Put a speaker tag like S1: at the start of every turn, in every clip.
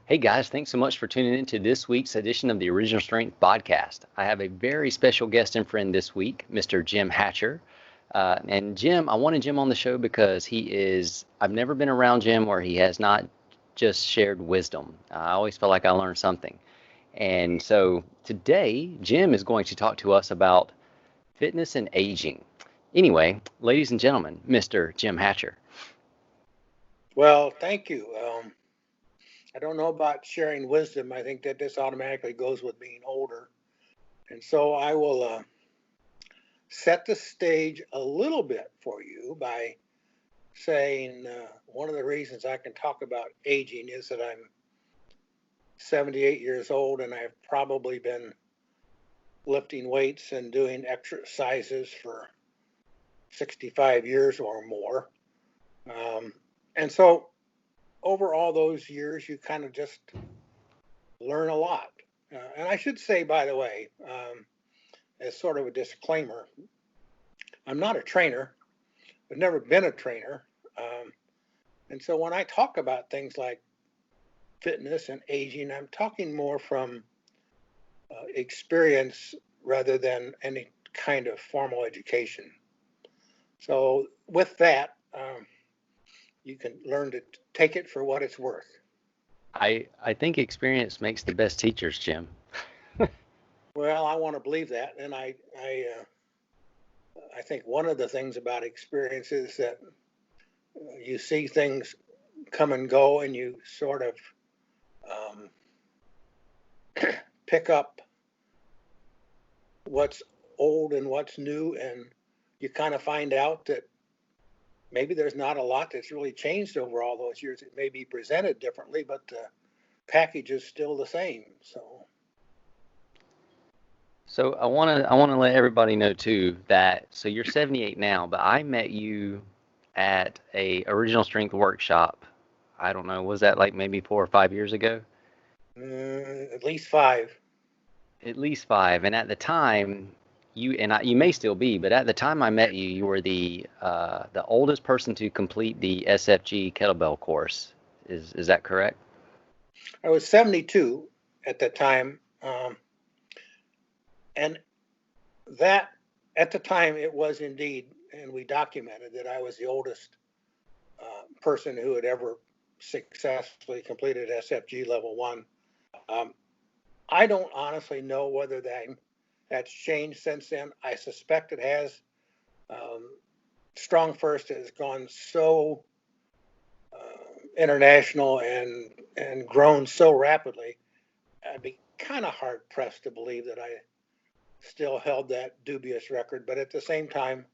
S1: Hey guys, thanks so much for tuning in to this week's edition of the Original Strength Podcast. I have a very special guest and friend this week, Mr. Jim Hatcher. And Jim, I wanted Jim on the show because I've never been around Jim where he has not just shared wisdom. I always feel like I learned something. And so today, Jim is going to talk to us about fitness and aging. Anyway, ladies and gentlemen, Mr. Jim Hatcher.
S2: Well, thank you. I don't know about sharing wisdom. I think that this automatically goes with being older. And so I will set the stage a little bit for you by saying one of the reasons I can talk about aging is that I'm 78 years old and I've probably been lifting weights and doing exercises for 65 years or more. And so over all those years, you kind of just learn a lot. And I should say, by the way, as sort of a disclaimer, I'm not a trainer. I've never been a trainer. And so when I talk about things like fitness and aging, I'm talking more from experience rather than any kind of formal education. So with that, you can learn to take it for what it's worth.
S1: I think experience makes the best teachers, Jim.
S2: Well, I want to believe that, and I think one of the things about experience is that you see things come and go, and you sort of pick up what's old and what's new, and you kind of find out that maybe there's not a lot that's really changed over all those years. It may be presented differently, but the package is still the same.
S1: So I want to let everybody know too that you're 78 now, but I met you at a original strength workshop. I don't know, was that like maybe 4 or 5 years ago?
S2: At least 5.
S1: At least 5. And at the time, you may still be, but at the time I met you, you were the oldest person to complete the SFG kettlebell course. Is that correct?
S2: I was 72 at the time, and that at the time it was indeed, and we documented that I was the oldest person who had ever successfully completed SFG level 1. I don't honestly know whether that's changed since then. I suspect it has. Strong First has gone so international and grown so rapidly. I'd be kind of hard pressed to believe that I still held that dubious record. But at the same time,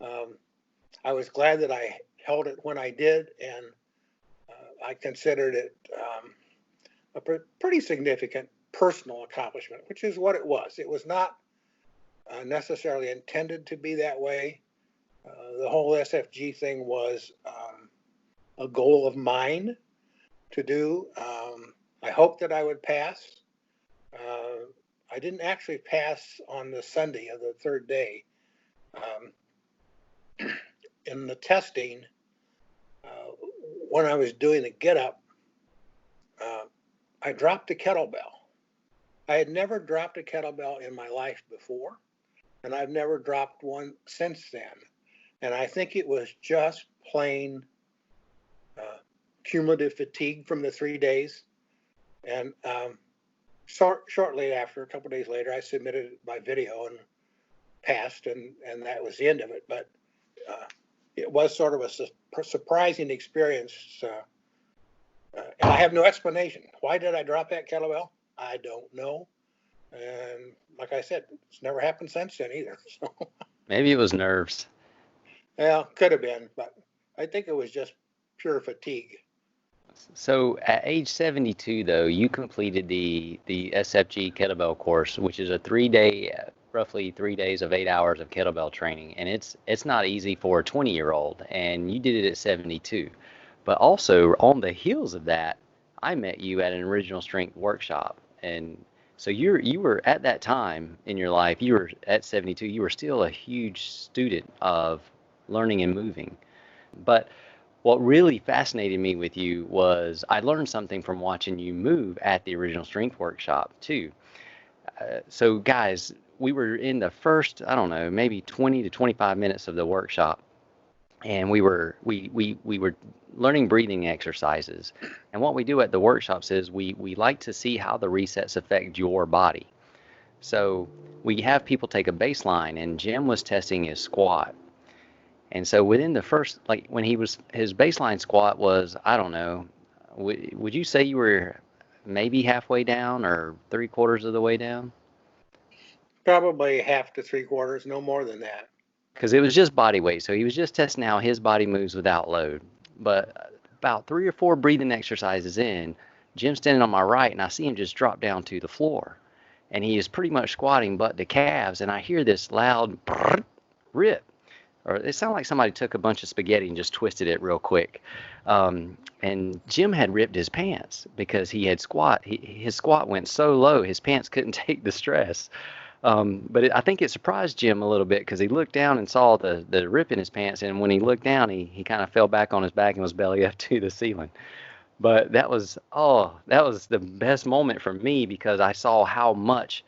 S2: I was glad that I held it when I did, and I considered it a pretty significant personal accomplishment, which is what it was. It was not necessarily intended to be that way. The whole SFG thing was a goal of mine to do. I hoped that I would pass. I didn't actually pass on the Sunday of the third day. In the testing, when I was doing the get up, I dropped a kettlebell. I had never dropped a kettlebell in my life before, and I've never dropped one since then. And I think it was just plain cumulative fatigue from the 3 days. And shortly after, a couple of days later, I submitted my video and passed, and that was the end of it. But it was sort of a surprising experience. And I have no explanation. Why did I drop that kettlebell? I don't know. And like I said, it's never happened since then either. So.
S1: Maybe it was nerves.
S2: Well, could have been, but I think it was just pure fatigue.
S1: So at age 72, though, you completed the SFG kettlebell course, which is a 3-day, roughly 3 days of 8 hours of kettlebell training, and it's not easy for a 20-year-old, and you did it at 72. But also on the heels of that, I met you at an original strength workshop, and so you were at that time in your life, you were at 72, you were still a huge student of learning and moving. But What really fascinated me with you was I learned something from watching you move at the original strength workshop too. So guys, we were in the first, I don't know, maybe 20 to 25 minutes of the workshop, and we were learning breathing exercises. And what we do at the workshops is we like to see how the resets affect your body. So we have people take a baseline, and Jim was testing his squat. And so within the first, like when his baseline squat was, I don't know, would you say you were maybe halfway down or three quarters of the way down?
S2: Probably half to three quarters, no more than that.
S1: Because it was just body weight. So he was just testing how his body moves without load. But about three or four breathing exercises in, Jim's standing on my right, and I see him just drop down to the floor. And he is pretty much squatting butt to calves, and I hear this loud rip. Or it sounded like somebody took a bunch of spaghetti and just twisted it real quick. And Jim had ripped his pants because he had his squat went so low, his pants couldn't take the stress. But I think it surprised Jim a little bit because he looked down and saw the rip in his pants, and when he looked down, he kind of fell back on his back and was belly up to the ceiling. But that was the best moment for me because I saw how much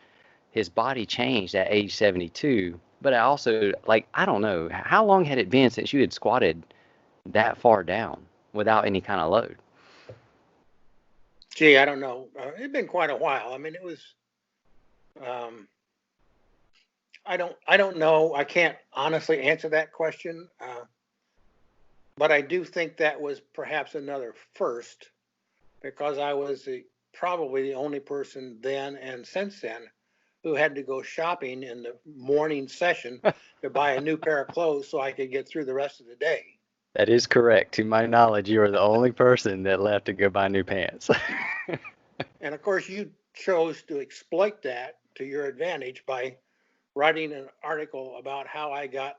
S1: his body changed at age 72. But I also, like, I don't know, how long had it been since you had squatted that far down without any kind of load?
S2: Gee, I don't know. It'd been quite a while. I mean, it was. Um, I don't know. I can't honestly answer that question. But I do think that was perhaps another first because I was probably the only person then and since then who had to go shopping in the morning session to buy a new pair of clothes so I could get through the rest of the day.
S1: That is correct. To my knowledge, you are the only person that left to go buy new pants.
S2: And of course, you chose to exploit that to your advantage by writing an article about how I got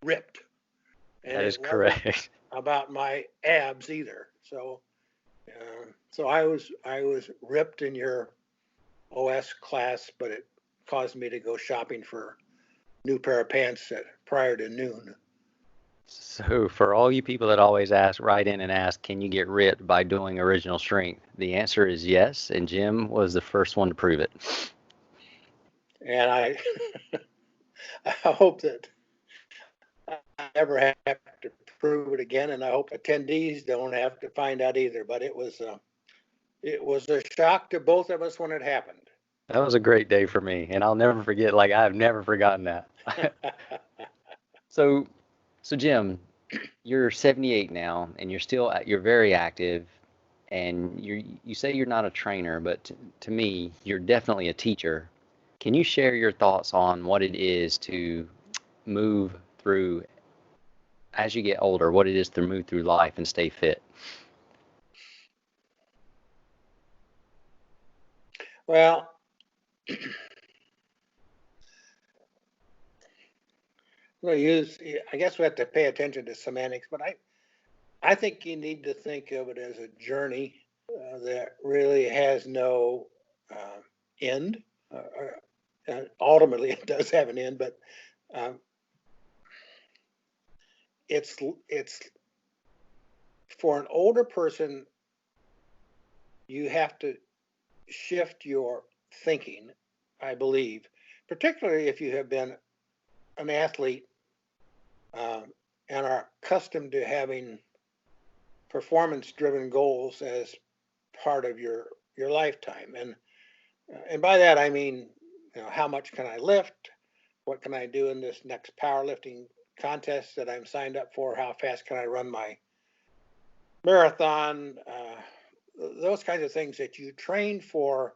S2: ripped. And
S1: That is
S2: it wasn't
S1: correct.
S2: about my abs either. So I was ripped in your OS class, but it caused me to go shopping for a new pair of pants prior to noon.
S1: So, for all you people that always ask, write in and ask, can you get ripped by doing original strength? The answer is yes, and Jim was the first one to prove it.
S2: And I I hope that I never have to prove it again, and I hope attendees don't have to find out either. But it was a shock to both of us when it happened.
S1: That was a great day for me, and I'll never forget, like, I've never forgotten that. So, so Jim, you're 78 now, and you're very active, and you say you're not a trainer, but to me, you're definitely a teacher. Can you share your thoughts on what it is to move through as you get older, what it is to move through life and stay fit?
S2: Well, I guess we have to pay attention to semantics, but I think you need to think of it as a journey that really has no uh, end. Ultimately, it does have an end, but um, it's for an older person, you have to shift your thinking, I believe, particularly if you have been an athlete and are accustomed to having performance-driven goals as part of your lifetime. And by that I mean, how much can I lift? What can I do in this next powerlifting contest that I'm signed up for? How fast can I run my marathon? Those kinds of things that you train for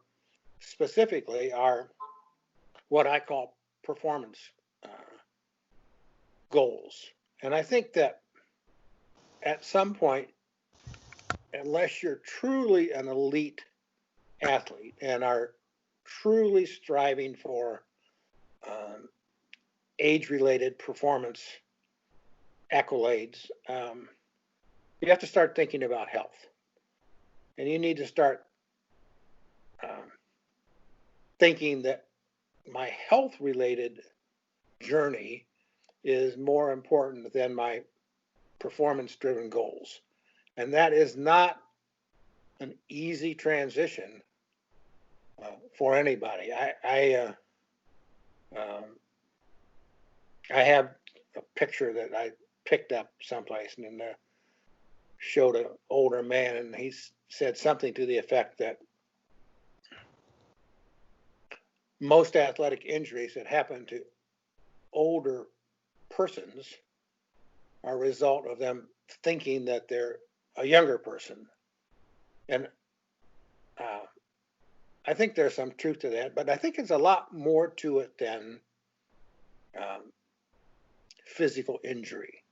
S2: specifically are what I call performance uh, goals. And I think that at some point, unless you're truly an elite athlete and are truly striving for um, age related performance accolades, you have to start thinking about health. And you need to start um, thinking that my health related journey is more important than my performance-driven goals. And that is not an easy transition for anybody. I have a picture that I picked up someplace and showed an older man, and he said something to the effect that most athletic injuries that happen to older persons are a result of them thinking that they're a younger person. And I think there's some truth to that, but I think it's a lot more to it than physical injury.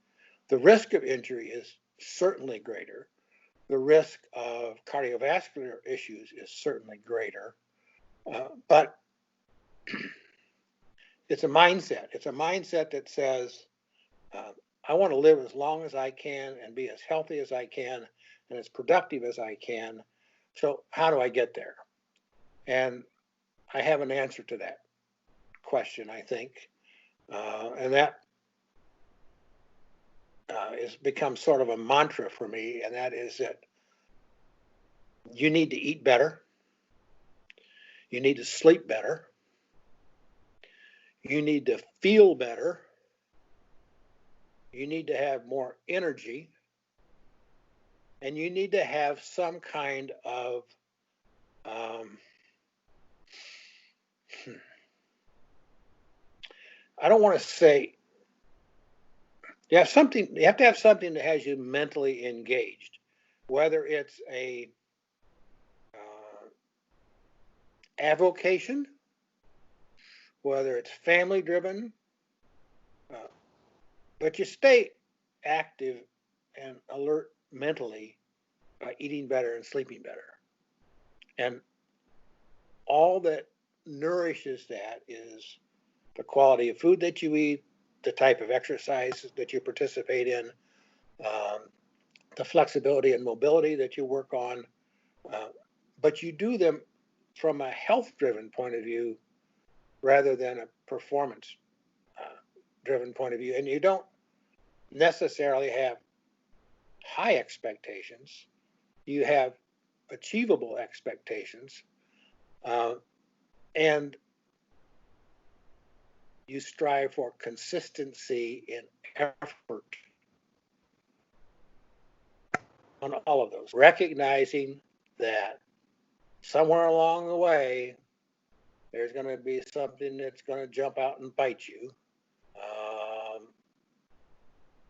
S2: The risk of injury is certainly greater. The risk of cardiovascular issues is certainly greater. But it's a mindset. It's a mindset that says, I want to live as long as I can and be as healthy as I can and as productive as I can. So how do I get there? And I have an answer to that question, I think. And that has become sort of a mantra for me, and that is that you need to eat better. You need to sleep better. You need to feel better. You need to have more energy. And you need to have some kind of I don't want to say you have to have something that has you mentally engaged, whether it's a avocation, whether it's family driven, but you stay active and alert mentally by eating better and sleeping better. And all that nourishes that is the quality of food that you eat, the type of exercise that you participate in, the flexibility and mobility that you work on. But you do them from a health-driven point of view rather than a performance-driven point of view. And you don't necessarily have high expectations. You have achievable expectations. And you strive for consistency in effort on all of those, recognizing that somewhere along the way, there's going to be something that's going to jump out and bite you.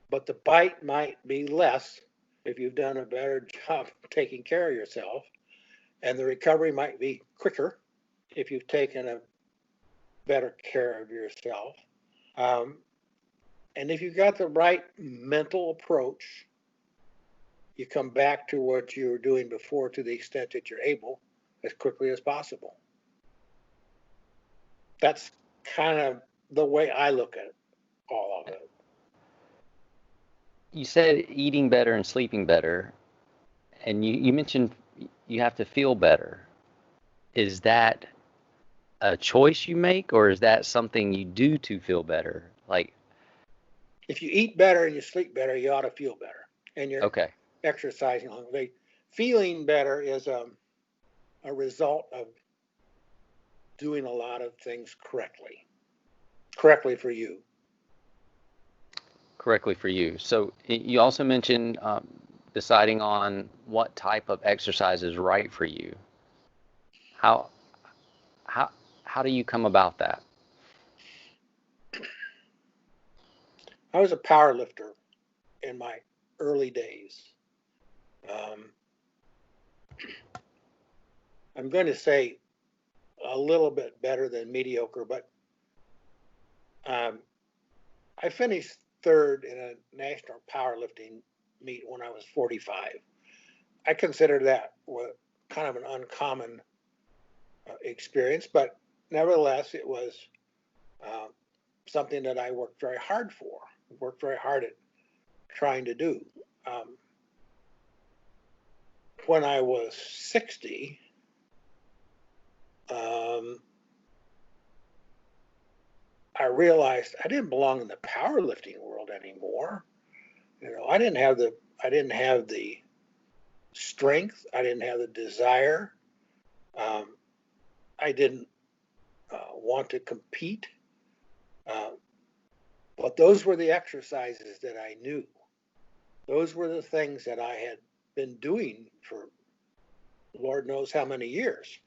S2: But the bite might be less if you've done a better job taking care of yourself, and the recovery might be quicker if you've taken a better care of yourself. And if you've got the right mental approach, you come back to what you were doing before to the extent that you're able as quickly as possible. That's kind of the way I look at all of it.
S1: You said eating better and sleeping better, and you mentioned you have to feel better. Is that a choice you make, or is that something you do to feel better? Like,
S2: if you eat better and you sleep better, you ought to feel better, and you're
S1: okay,
S2: exercising along the way. Feeling better is a result of doing a lot of things correctly for you.
S1: Correctly for you. So you also mentioned deciding on what type of exercise is right for you. How do you come about that?
S2: I was a power lifter in my early days. I'm going to say a little bit better than mediocre, but I finished third in a national powerlifting meet when I was 45. I consider that kind of an uncommon experience, but nevertheless, it was something that I worked very hard for, worked very hard at trying to do. When I was 60, I realized I didn't belong in the powerlifting world anymore. I didn't have the strength. I didn't have the desire. Um, I didn't want to compete. Uh, but those were the exercises that I knew. Those were the things that I had been doing for Lord knows how many years.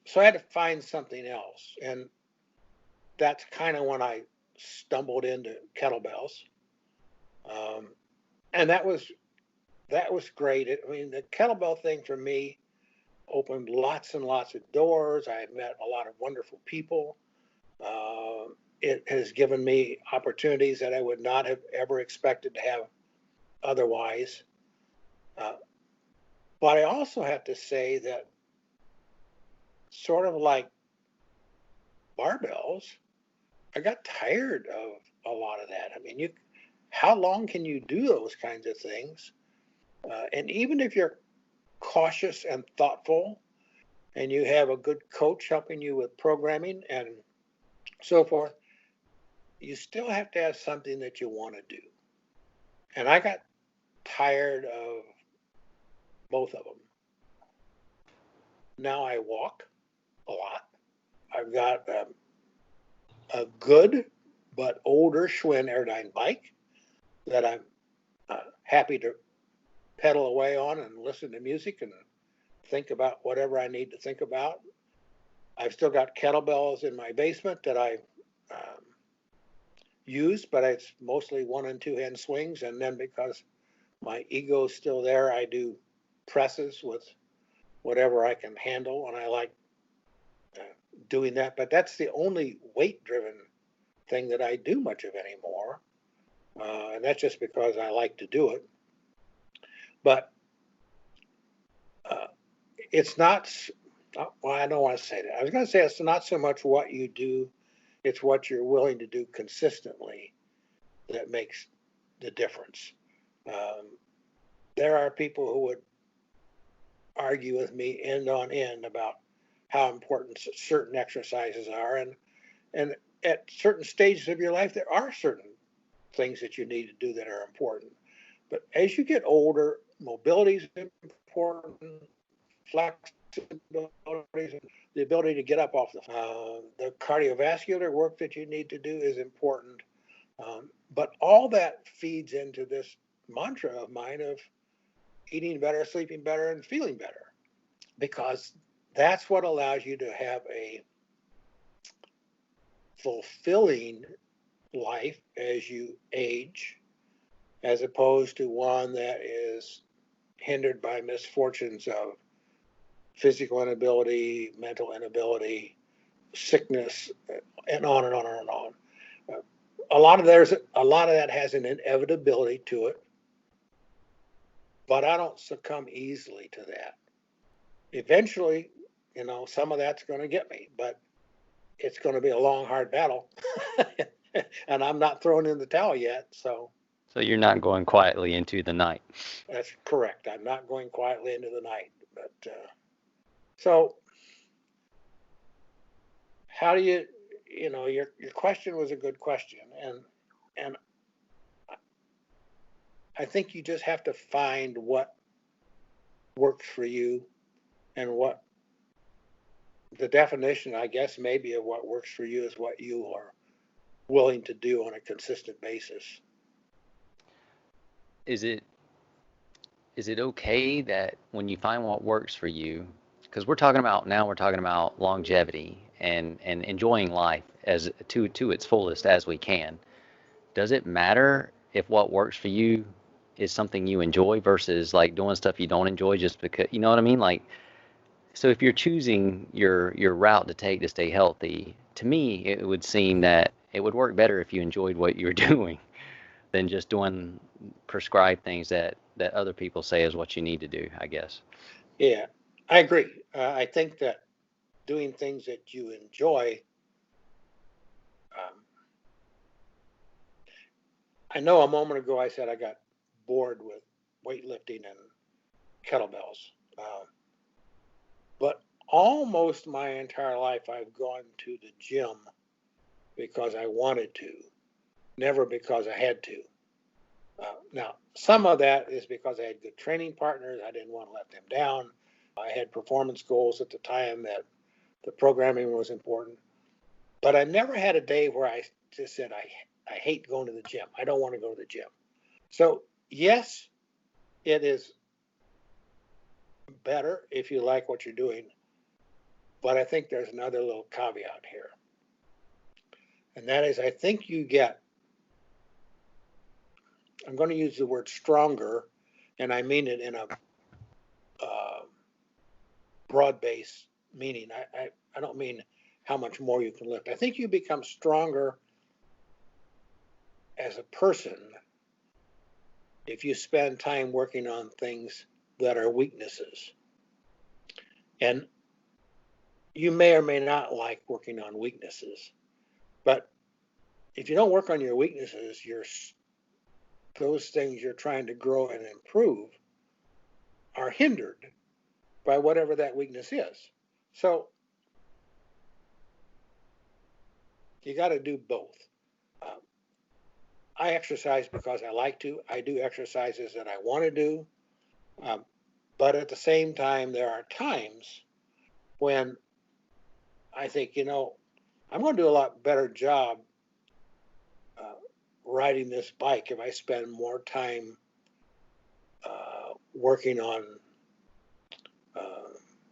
S2: So I had to find something else. And that's kind of when I stumbled into kettlebells. And that was great. I mean, the kettlebell thing for me opened lots and lots of doors. I met a lot of wonderful people. It has given me opportunities that I would not have ever expected to have otherwise. But I also have to say that, sort of like barbells, I got tired of a lot of that. I mean, how long can you do those kinds of things? And even if you're cautious and thoughtful, and you have a good coach helping you with programming and so forth, you still have to have something that you want to do. And I got tired of both of them. Now I walk a lot. I've got a good but older Schwinn Airdyne bike that I'm happy to pedal away on and listen to music and think about whatever I need to think about. I've still got kettlebells in my basement that I use, but it's mostly 1 and 2 hand swings. And then because my ego's still there, I do presses with whatever I can handle, and I like doing that. But that's the only weight-driven thing that I do much of anymore, and that's just because I like to do it. But it's not. Well, I don't want to say that. I was going to say it's not so much what you do; it's what you're willing to do consistently that makes the difference. There are people who would argue with me end on end about how important certain exercises are, and at certain stages of your life, there are certain things that you need to do that are important. But as you get older, mobility is important, flexibility, the ability to get up off the cardiovascular work that you need to do is important. But all that feeds into this mantra of mine of eating better, sleeping better, and feeling better, because that's what allows you to have a fulfilling life as you age, as opposed to one that is hindered by misfortunes of physical inability, mental inability, sickness, and on and on and on. A lot of that has an inevitability to it, but I don't succumb easily to that. Eventually, some of that's going to get me, but it's going to be a long, hard battle, and I'm not throwing in the towel yet. So
S1: you're not going quietly into the night.
S2: That's correct. I'm not going quietly into the night. But so, how do you? Your question was a good question, and I think you just have to find what works for you, and what the definition, I guess, maybe of what works for you is what you are willing to do on a consistent basis.
S1: Is it okay that when you find what works for you, because we're talking about longevity and enjoying life as to its fullest as we can. Does it matter if what works for you is something you enjoy versus like doing stuff you don't enjoy just because, you know what I mean? Like, so if you're choosing your route to take to stay healthy, to me, it would seem that it would work better if you enjoyed what you're doing than just doing prescribed things that other people say is what you need to do, I guess.
S2: Yeah, I agree. I think that doing things that you enjoy. I know a moment ago I said I got bored with weightlifting and kettlebells, but almost my entire life I've gone to the gym because I wanted to, never because I had to. Now, some of that is because I had good training partners. I didn't want to let them down. I had performance goals at the time that the programming was important. But I never had a day where I just said, I hate going to the gym. I don't want to go to the gym. So, yes, it is better if you like what you're doing. But I think there's another little caveat here. And that is, I think you get, I'm going to use the word stronger, and I mean it in a broad base meaning. I don't mean how much more you can lift. I think you become stronger as a person if you spend time working on things that are weaknesses. And you may or may not like working on weaknesses, but if you don't work on your weaknesses, those things you're trying to grow and improve are hindered by whatever that weakness is. So you got to do both. I exercise because I like to. I do exercises that I want to do. But at the same time, there are times when I think, I'm going to do a lot better job riding this bike if I spend more time working on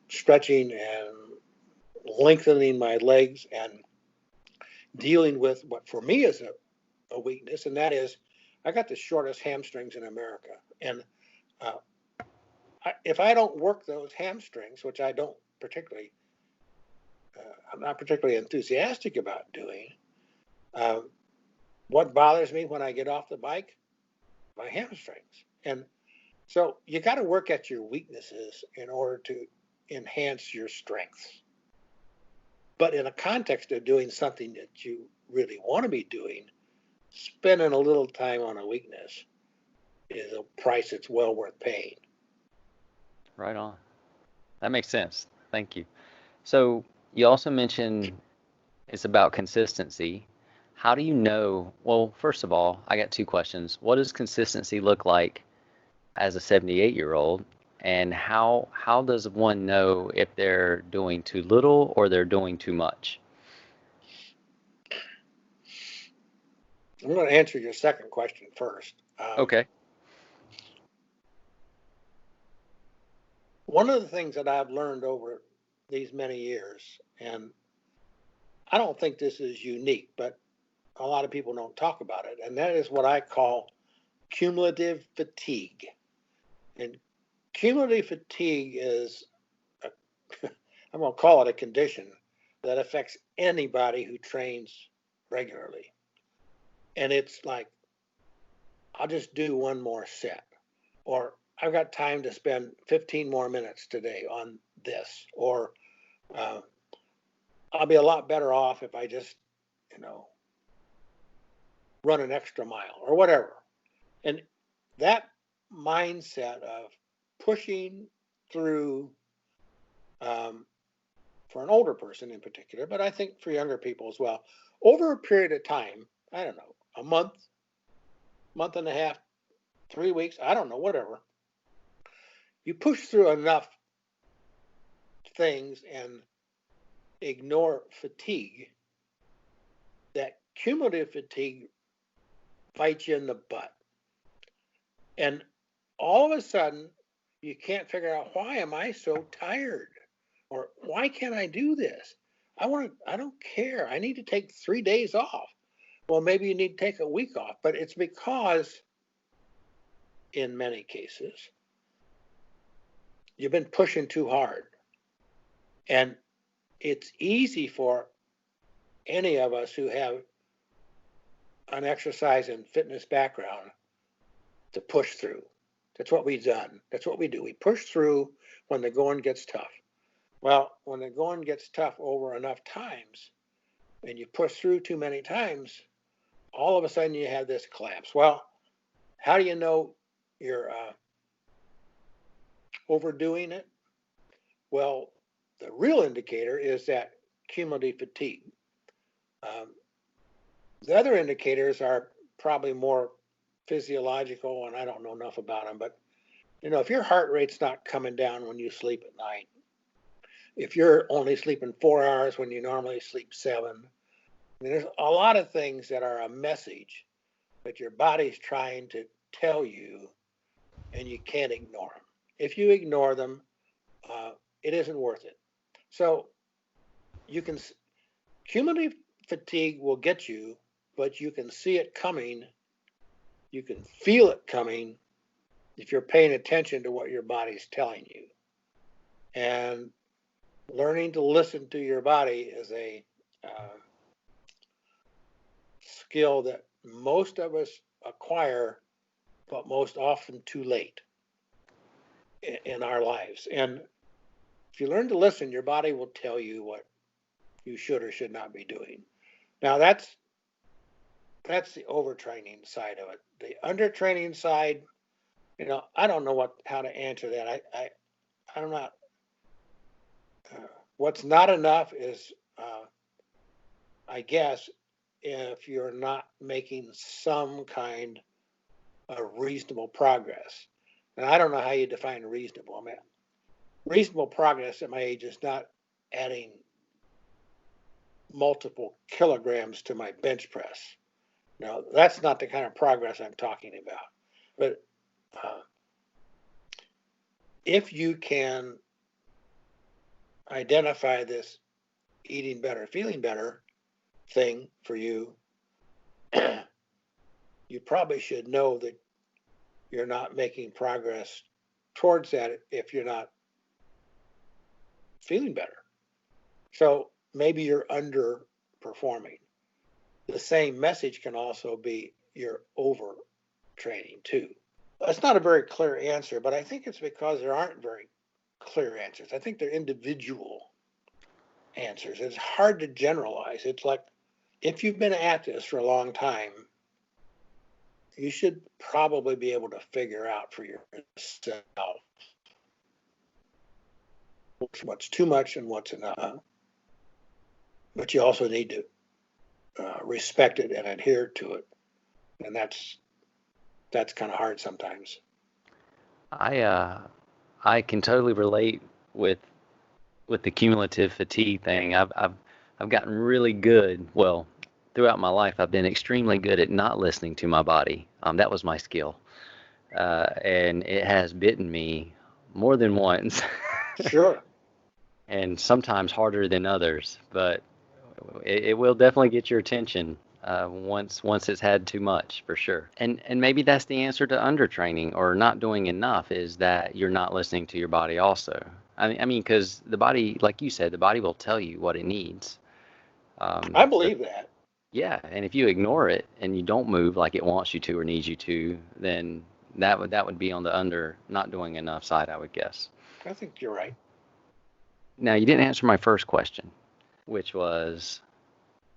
S2: stretching and lengthening my legs and dealing with what for me is a weakness, and that is I got the shortest hamstrings in America. And if I don't work those hamstrings, which I don't particularly, I'm not particularly enthusiastic about doing, what bothers me when I get off the bike? My hamstrings. And so you got to work at your weaknesses in order to enhance your strengths. But in a context of doing something that you really want to be doing, spending a little time on a weakness is a price it's well worth paying.
S1: Right on. That makes sense. Thank you. So you also mentioned it's about consistency. How do you know? Well, first of all, I got two questions. What does consistency look like as a 78-year-old? And how does one know if they're doing too little or they're doing too much?
S2: I'm going to answer your second question first.
S1: Okay.
S2: One of the things that I've learned over these many years, and I don't think this is unique, but a lot of people don't talk about it, and that is what I call cumulative fatigue. And cumulative fatigue is, I'm going to call it a condition that affects anybody who trains regularly. And it's like, I'll just do one more set, or I've got time to spend 15 more minutes today on this, or I'll be a lot better off if I just, run an extra mile or whatever. And that mindset of pushing through, for an older person in particular, but I think for younger people as well, over a period of time, I don't know, a month and a half, 3 weeks, I don't know, whatever. You push through enough things and ignore fatigue, that cumulative fatigue bites you in the butt. And all of a sudden, you can't figure out, why am I so tired? Or why can't I do this? I don't care. I need to take 3 days off. Well, maybe you need to take a week off, but it's because in many cases, you've been pushing too hard. And it's easy for any of us who have an exercise and fitness background to push through. That's what we've done. That's what we do. We push through when the going gets tough. Well, when the going gets tough over enough times, and you push through too many times, all of a sudden you have this collapse. Well, how do you know you're overdoing it? Well, the real indicator is that cumulative fatigue. The other indicators are probably more physiological, and I don't know enough about them, but if your heart rate's not coming down when you sleep at night, if you're only sleeping 4 hours when you normally sleep 7, I mean, there's a lot of things that are a message that your body's trying to tell you, and you can't ignore them. If you ignore them, it isn't worth it. So you can cumulative fatigue will get you, but you can see it coming. You can feel it coming if you're paying attention to what your body's telling you. And learning to listen to your body is a skill that most of us acquire, but most often too late in our lives. And if you learn to listen, your body will tell you what you should or should not be doing. Now that's the overtraining side of it. The undertraining side, I don't know how to answer that. I'm not. What's not enough is, I guess, if you're not making some kind of reasonable progress. And I don't know how you define reasonable. I mean, reasonable progress at my age is not adding multiple kilograms to my bench press. No, that's not the kind of progress I'm talking about. But if you can identify this eating better, feeling better thing for you, you probably should know that you're not making progress towards that if you're not feeling better. So maybe you're underperforming. The same message can also be you're overtraining too. That's not a very clear answer, but I think it's because there aren't very clear answers. I think they're individual answers. It's hard to generalize. It's like if you've been at this for a long time, you should probably be able to figure out for yourself what's too much and what's enough. But you also need to respect it and adhere to it, and that's kind of hard sometimes.
S1: I can totally relate with the cumulative fatigue thing. I've gotten really good. Well, throughout my life, I've been extremely good at not listening to my body. That was my skill, and it has bitten me more than once.
S2: Sure.
S1: And sometimes harder than others, but it will definitely get your attention once it's had too much, for sure. And maybe that's the answer to undertraining or not doing enough, is that you're not listening to your body also. I mean, because the body, like you said, the body will tell you what it needs.
S2: I believe that.
S1: Yeah, and if you ignore it and you don't move like it wants you to or needs you to, then that would be on the under not doing enough side, I would guess.
S2: I think you're right.
S1: Now, you didn't answer my first question, which was,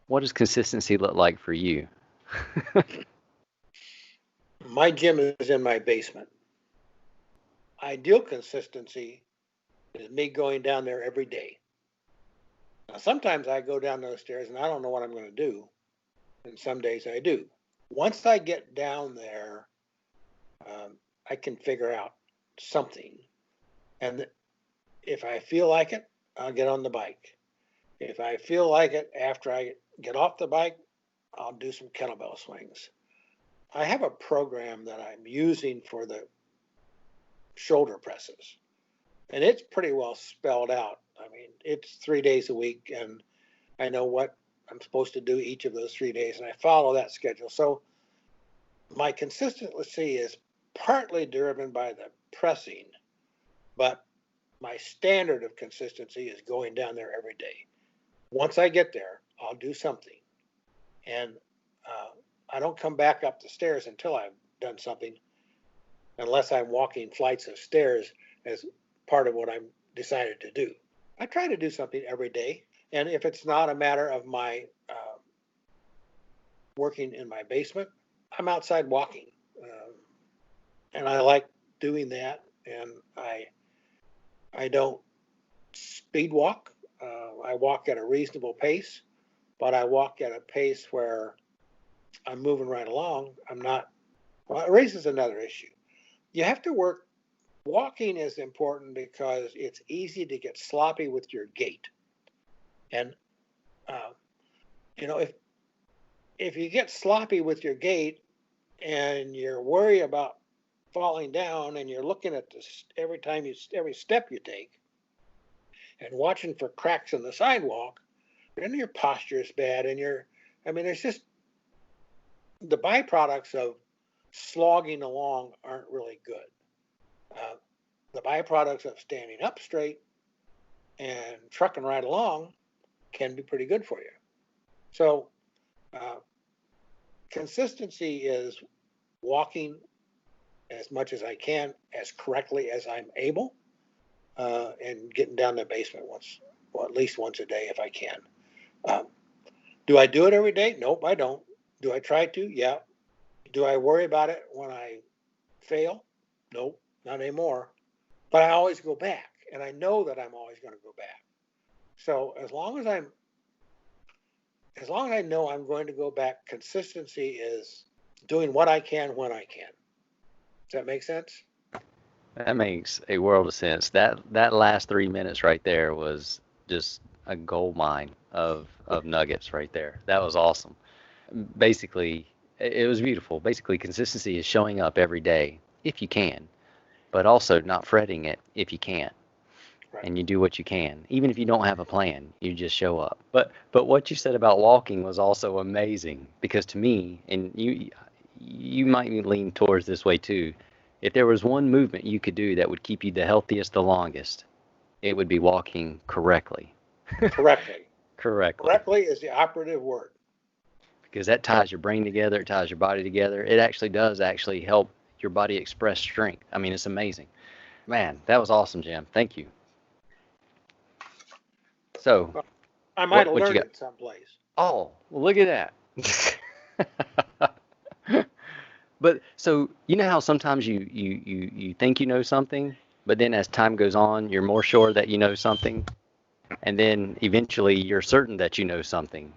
S1: what does consistency look like for you?
S2: My gym is in my basement. Ideal consistency is me going down there every day. Now, sometimes I go down those stairs and I don't know what I'm going to do, and some days I do. Once I get down there, I can figure out something. And if I feel like it, I'll get on the bike. If I feel like it after I get off the bike, I'll do some kettlebell swings. I have a program that I'm using for the shoulder presses, and it's pretty well spelled out. I mean, it's 3 days a week, and I know what I'm supposed to do each of those 3 days, and I follow that schedule. So my consistency is partly driven by the pressing, but my standard of consistency is going down there every day. Once I get there, I'll do something. And I don't come back up the stairs until I've done something, unless I'm walking flights of stairs as part of what I'm decided to do. I try to do something every day. And if it's not a matter of my working in my basement, I'm outside walking. And I like doing that. And I don't speed walk. I walk at a reasonable pace, but I walk at a pace where I'm moving right along. I'm not. Well, it raises another issue. You have to work. Walking is important because it's easy to get sloppy with your gait, and uh, if you get sloppy with your gait and you're worried about falling down and you're looking at this every step you take and watching for cracks in the sidewalk, then your posture is bad and there's just the byproducts of slogging along aren't really good. The byproducts of standing up straight and trucking right along can be pretty good for you. So consistency is walking as much as I can, as correctly as I'm able, and getting down the basement at least once a day if I can. Do I do it every day? Nope, I don't. Do I try to? Yeah. Do I worry about it when I fail? Nope, not anymore. But I always go back, and I know that I'm always going to go back. So as long as I know I'm going to go back, consistency is doing what I can when I can. Does that make sense?
S1: That makes a world of sense. That last 3 minutes right there was just a gold mine of nuggets right there. That was awesome. Basically, it was beautiful. Basically, consistency is showing up every day if you can, but also not fretting it if you can't.
S2: Right.
S1: And you do what you can. Even if you don't have a plan, you just show up. But what you said about walking was also amazing, because to me, and you might lean towards this way too, if there was one movement you could do that would keep you the healthiest the longest, it would be walking correctly.
S2: Correctly.
S1: Correctly.
S2: Correctly is the operative word.
S1: Because that ties your brain together, it ties your body together. It actually does help your body express strength. I mean, it's amazing. Man, that was awesome, Jim. Thank you. So,
S2: Well, I might have
S1: what you
S2: learned
S1: got?
S2: it someplace.
S1: Oh, well, look at that. But so you know how sometimes you think you know something, but then as time goes on, you're more sure that you know something, and then eventually you're certain that you know something.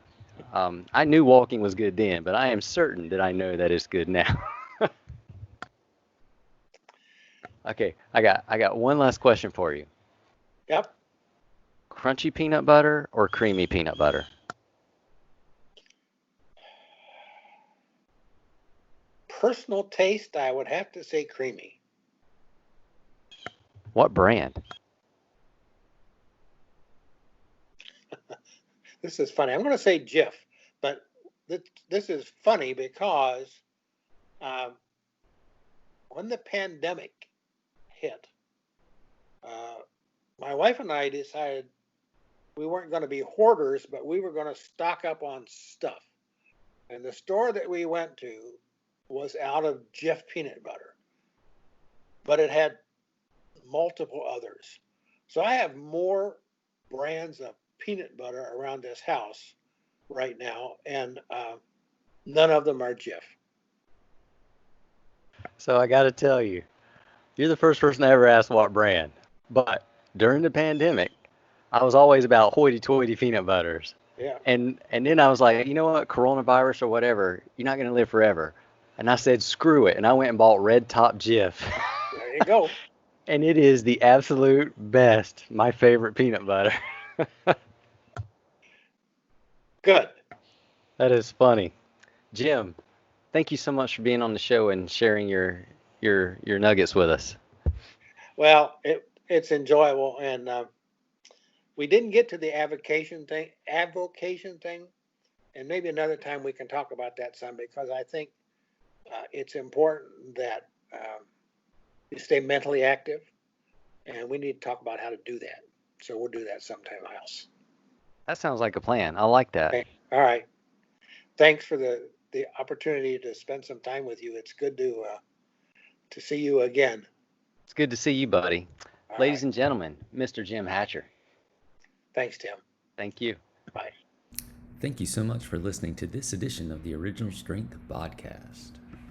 S1: I knew walking was good then, but I am certain that I know that it's good now. Okay, I got one last question for you.
S2: Yep.
S1: Crunchy peanut butter or creamy peanut butter?
S2: Personal taste, I would have to say creamy.
S1: What brand?
S2: This is funny. I'm going to say Jif, but this is funny because when the pandemic hit, my wife and I decided we weren't going to be hoarders, but we were going to stock up on stuff. And the store that we went to was out of Jif peanut butter, but it had multiple others. So I have more brands of peanut butter around this house right now, and none of them are Jif.
S1: So I got to tell you, you're the first person I ever asked what brand. But during the pandemic, I was always about hoity-toity peanut butters.
S2: Yeah.
S1: And then I was like, you know what, coronavirus or whatever, you're not going to live forever. And I said, screw it. And I went and bought Red Top Jif.
S2: There you go.
S1: And it is the absolute best, my favorite peanut butter.
S2: Good.
S1: That is funny. Jim, thank you so much for being on the show and sharing your nuggets with us.
S2: Well, it's enjoyable, and we didn't get to the avocation thing, and maybe another time we can talk about that some, because I think it's important that you stay mentally active, and we need to talk about how to do that. So we'll do that sometime else.
S1: That sounds like a plan. I like that.
S2: Okay. All right. Thanks for the opportunity to spend some time with you. It's good to see you again.
S1: It's good to see you, buddy.
S2: All
S1: Ladies
S2: right.
S1: and gentlemen, Mr. Jim Hatcher.
S2: Thanks, Tim.
S1: Thank you.
S2: Bye.
S3: Thank you so much for listening to this edition of the Original Strength Podcast.